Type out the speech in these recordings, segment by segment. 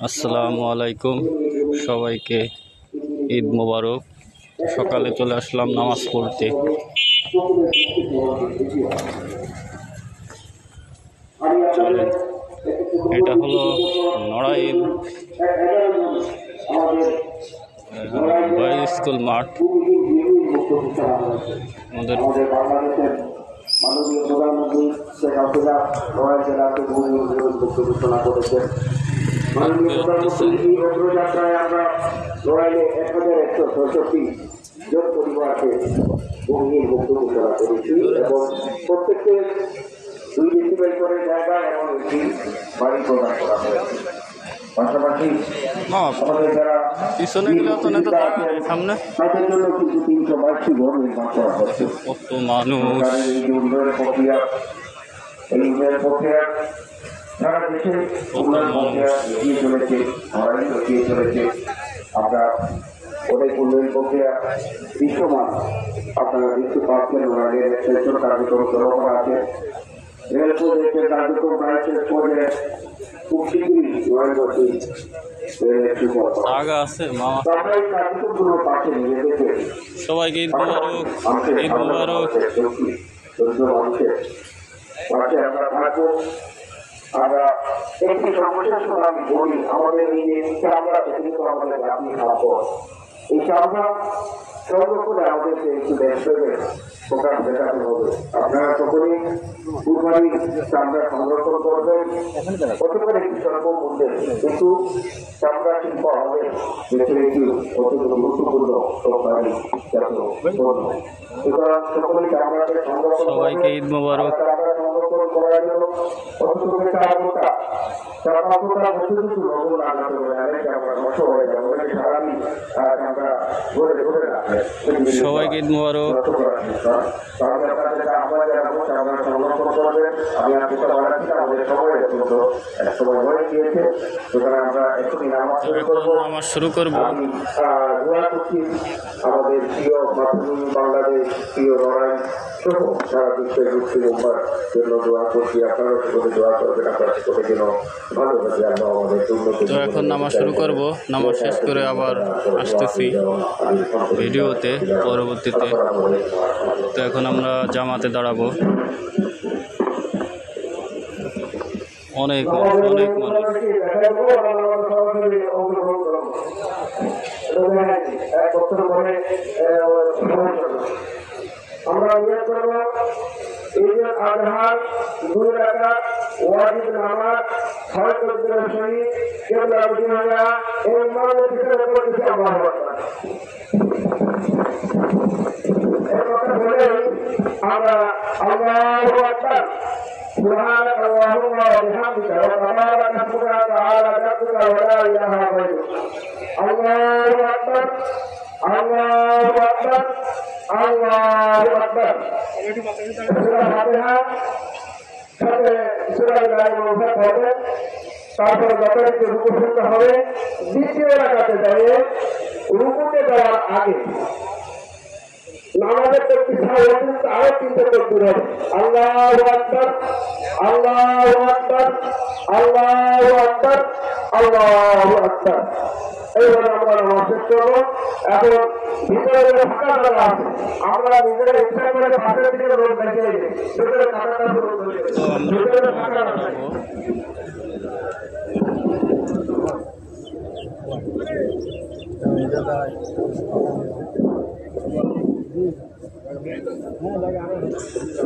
আসসালামু আলাইকুম, সবাইকে ঈদ মোবারক। সকালে চলে আসলাম নামাজ পড়তে। চলেন, এটা হলো নড়াইল বয়েজ স্কুল মাঠ। আমাদের মাননীয় প্রধানমন্ত্রী শেখ হাসিনা নড়াইল জেলাকে ভূমিহীন ঘোষণা করেছেন। মাননীয় প্রধানমন্ত্রী অগ্রযাত্রায় আমরা নড়াইলে 1166 জন পরিবারকে ভূমিহীন মুক্ত ঘোষণা করেছি এবং প্রত্যেককে 2 ডেসিবেল করে জায়গা এবং একটি বাড়ি প্রদান করা হয়েছে। পাশাপাশি আমাদের যারা পিছনে গেলে তো নেতা সামনে তাদের জন্য কিন্তু 382 ঘর নির্মাণ করা হচ্ছে। কত মানুষ, এই যে উন্নয়নের প্রক্রিয়া, এই উন্নয়নের প্রক্রিয়া সারা দেশে উন্নয়ন প্রক্রিয়া এগিয়ে চলেছে, নড়াইল এগিয়ে চলেছে। আমরা অনেক উন্নয়ন প্রক্রিয়া বিশ্বমান আপনারা দেখতে পাচ্ছেন। নড়াইলের সেন্সর কার্যক্রম শুরু করা আছে, রেল প্রজেক্টের কার্যক্রম প্রায় শেষ পর্যায়ে। খুব শীঘ্রই নড়াইলবাসী আগা আছে মামা। কার্যক্রমগুলো পাশে নিয়ে দেখে সবাইকে ঈদ মোবারক, ঈদ মোবারক। মানুষের পাশে আমরা থাকবো। আমরা একটি সমস্যার সময় আমি বলি, আমাদের এই যে চামড়া কিন্তু আমাদের জাতি খাবো, এই চামড়া সংরক্ষণে আমাদেরকে একটু দেশপ্রেমের প্রকাশ দেখাতে হবে। আপনারা সকলেই কুরবানি চামড়া সংরক্ষণ করবেন, অতবার একটি স্বল্প মূল্যে, কিন্তু চামড়া শিল্প আমাদের দেশের একটি অত্যন্ত গুরুত্বপূর্ণ রপ্তানি জাতীয় পণ্য। সুতরাং সকলেই চামড়াকে সংরক্ষণ, সবাইকে ঈদ মোবারক। সংরক্ষণ করার জন্য অন্তত 4 ঘন্টা 4-5 ঘন্টা বসে কিছু লবণ লাগাতে হবে, আমরা নষ্ট হয়ে যাবো। সারাদিন আমরা ঘুরে ঘুরে রাখে সবাইকে ঈদ মোবারক। তাহলে আপনাদের আমরা যারা বসে আমরা সংরক্ষণ করবেন। আমি আপনাকে বলাচ্ছি আমাদের সবাই এক সময় হয়ে গিয়েছে, সুতরাং আমরা এখনই নামাজ শুরু করবো। আমি দোয়া করছি আমাদের প্রিয় মাতৃভূমি বাংলাদেশ, প্রিয় নড়াইল সহ সারা বিশ্বের মুসলিম উম্মার জন্য দোয়া করছি। আপনারা সকলে দোয়া করবেন, আপনারা সকলে যেন ভালোভাবে আল্লাহ আমাদের উন্নতি। তো এখন নামাজ শুরু করব, নামাজ শেষ করে আবার আসতেছি ভিডিওতে পরবর্তীতে। তো এখন আমরা জামাতে দাঁড়াবো। অনেক অনেক মানুষ। আমরা নিয়োগ করবো ঈদুল আজহার 2 রাকাত ওয়াজিব নামাজ 6 তাকবীরের সহিত কিবলামুখী হয়ে এই ইমামের পিছনে পড়তেছি আল্লাহু আকবার। এই কথা বলে আমরা আল্লাহু আকবার সুবহানাক আল্লাহুম্মা ওয়া বিহামদিকা ওয়া তাবারাকা ইসমুকা ওয়া তাআলা জাদ্দুকা ওয়া লা ইলাহা গায়রুক। আল্লাহু আকবার, আল্লাহু আকবার, আল্লাহু আকবার। সূরা ফাতিহা সাথে সূরা আল-মুফাত হবে, তারপরে যথারীতি রুকু করতে হবে। দ্বিতীয় রাকাতে দাঁড়িয়ে রুকুতে যাওয়ার আগে নামাজের তাকবীর অতিরিক্ত আরো 3টে তাকবীর হবে। আল্লাহু আকবার, আল্লাহু আকবার, আল্লাহু আকবার, আল্লাহু আকবার। এইভাবে আমরা নামাজ শেষ করবো। এখন ভিতরে ফাঁকা জায়গা আছে, আমরা নিজেরা ইচ্ছা করে পাশের দিকে রোড দেখিয়ে ভিতরে কাটাটা শুরু করি। ভিতরে ফাঁকা আছে।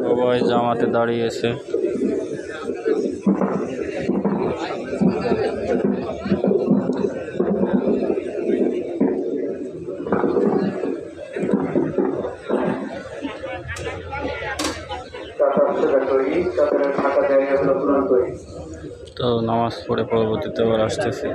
সবাই জামাতে দাঁড়িয়েছে। তো নামাজ পড়ে পরবর্তীতে আবার আসতেছি।